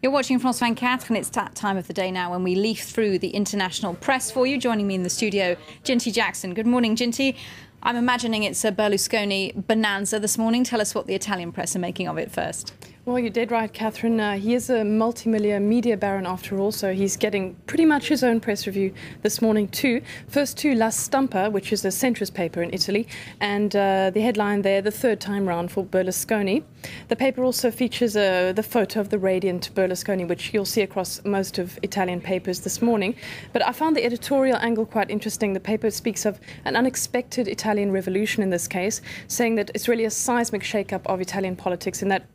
You're watching France 24, and it's that time of the day now when we leaf through the international press for you. Joining me in the studio, Ginty Jackson. Good morning, Ginty. I'm imagining it's a Berlusconi bonanza this morning. Tell us what the Italian press are making of it first. Well, you did right, Catherine. He is a multi-millionaire media baron after all, so he's getting pretty much his own press review this morning too. First to La Stampa, which is a centrist paper in Italy, and the headline there, the third time round for Berlusconi. The paper also features the photo of the radiant Berlusconi, which you'll see across most of Italian papers this morning. But I found the editorial angle quite interesting. The paper speaks of an unexpected Italian revolution in this case, saying that it's really a seismic shake-up of Italian politics in that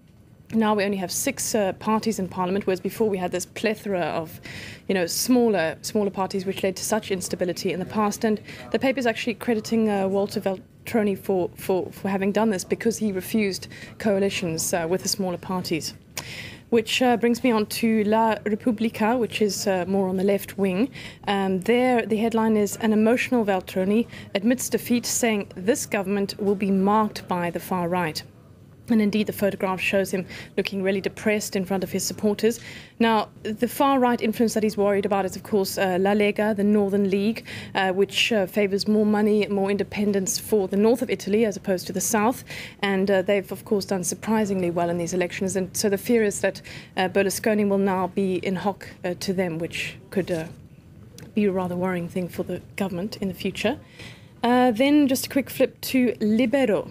now we only have six parties in parliament, whereas before we had this plethora of, smaller parties, which led to such instability in the past. And the paper is actually crediting Walter Veltroni for having done this because he refused coalitions with the smaller parties. Which brings me on to La Repubblica, which is more on the left wing. There, the headline is "An emotional Veltroni admits defeat, saying this government will be marked by the far right." And indeed, the photograph shows him looking really depressed in front of his supporters. Now, the far-right influence that he's worried about is, of course, La Lega, the Northern League, which favours more money, more independence for the north of Italy as opposed to the south. And they've, of course, done surprisingly well in these elections. And so the fear is that Berlusconi will now be in hock to them, which could be a rather worrying thing for the government in the future. Then just a quick flip to Libero,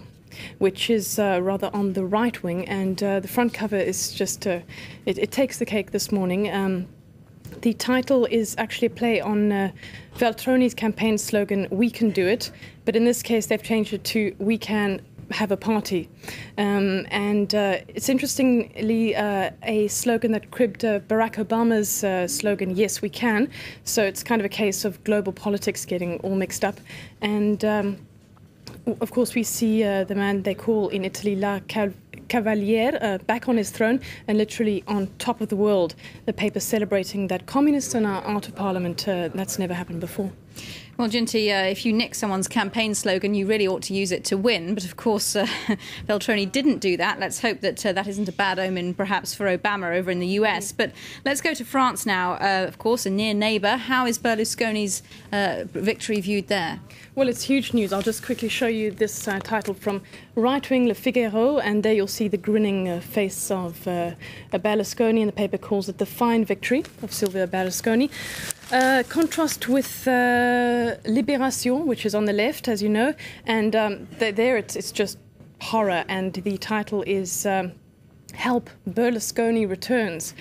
which is rather on the right wing, and the front cover is just, it takes the cake this morning. The title is actually a play on Veltroni's campaign slogan, "We can do it," but in this case they've changed it to "We can have a party." And it's interestingly a slogan that cribbed Barack Obama's slogan, "Yes, we can." So it's kind of a case of global politics getting all mixed up. And of course, we see the man they call in Italy La Cavaliere back on his throne and literally on top of the world. The paper celebrating that communists are now out of parliament. That's never happened before. Well, Ginty, if you nick someone's campaign slogan, you really ought to use it to win. But of course, Veltroni didn't do that. Let's hope that that isn't a bad omen, perhaps, for Obama over in the US. But let's go to France now. Of course, a near neighbour. How is Berlusconi's victory viewed there? Well, it's huge news. I'll just quickly show you this title from right-wing Le Figaro, and there you'll see the grinning face of Berlusconi, and the paper calls it the fine victory of Silvio Berlusconi. Contrast with Libération, which is on the left, as you know, and there it's just horror, and the title is "Help, Berlusconi Returns."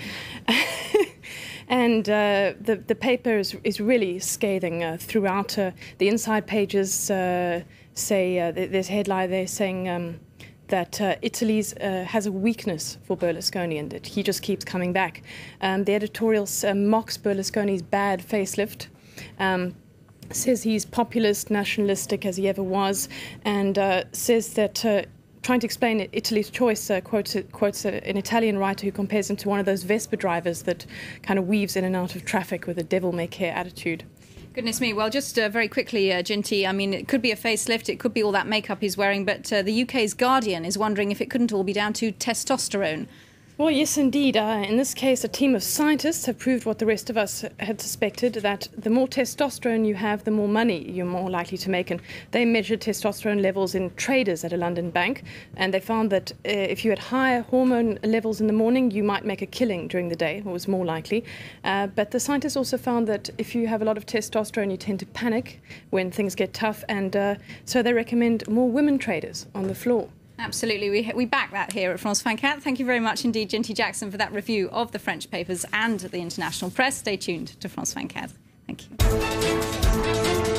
And the paper is really scathing throughout. The inside pages say there's a headline there saying that Italy has a weakness for Berlusconi and that he just keeps coming back. The editorial mocks Berlusconi's bad facelift, says he's populist, nationalistic as he ever was, and says that trying to explain Italy's choice, quotes an Italian writer who compares him to one of those Vespa drivers that kind of weaves in and out of traffic with a devil-may-care attitude. Goodness me. Well, just very quickly, Ginty, I mean, it could be a facelift, it could be all that makeup he's wearing, but the UK's Guardian is wondering if it couldn't all be down to testosterone. Well, yes, indeed. In this case, a team of scientists have proved what the rest of us had suspected, that the more testosterone you have, the more money you're more likely to make. And they measured testosterone levels in traders at a London bank, and they found that if you had higher hormone levels in the morning, you might make a killing during the day, or was more likely. But the scientists also found that if you have a lot of testosterone, you tend to panic when things get tough, and so they recommend more women traders on the floor. Absolutely. We back that here at France 24. Thank you very much indeed, Ginty Jackson, for that review of the French papers and the international press. Stay tuned to France 24. Thank you.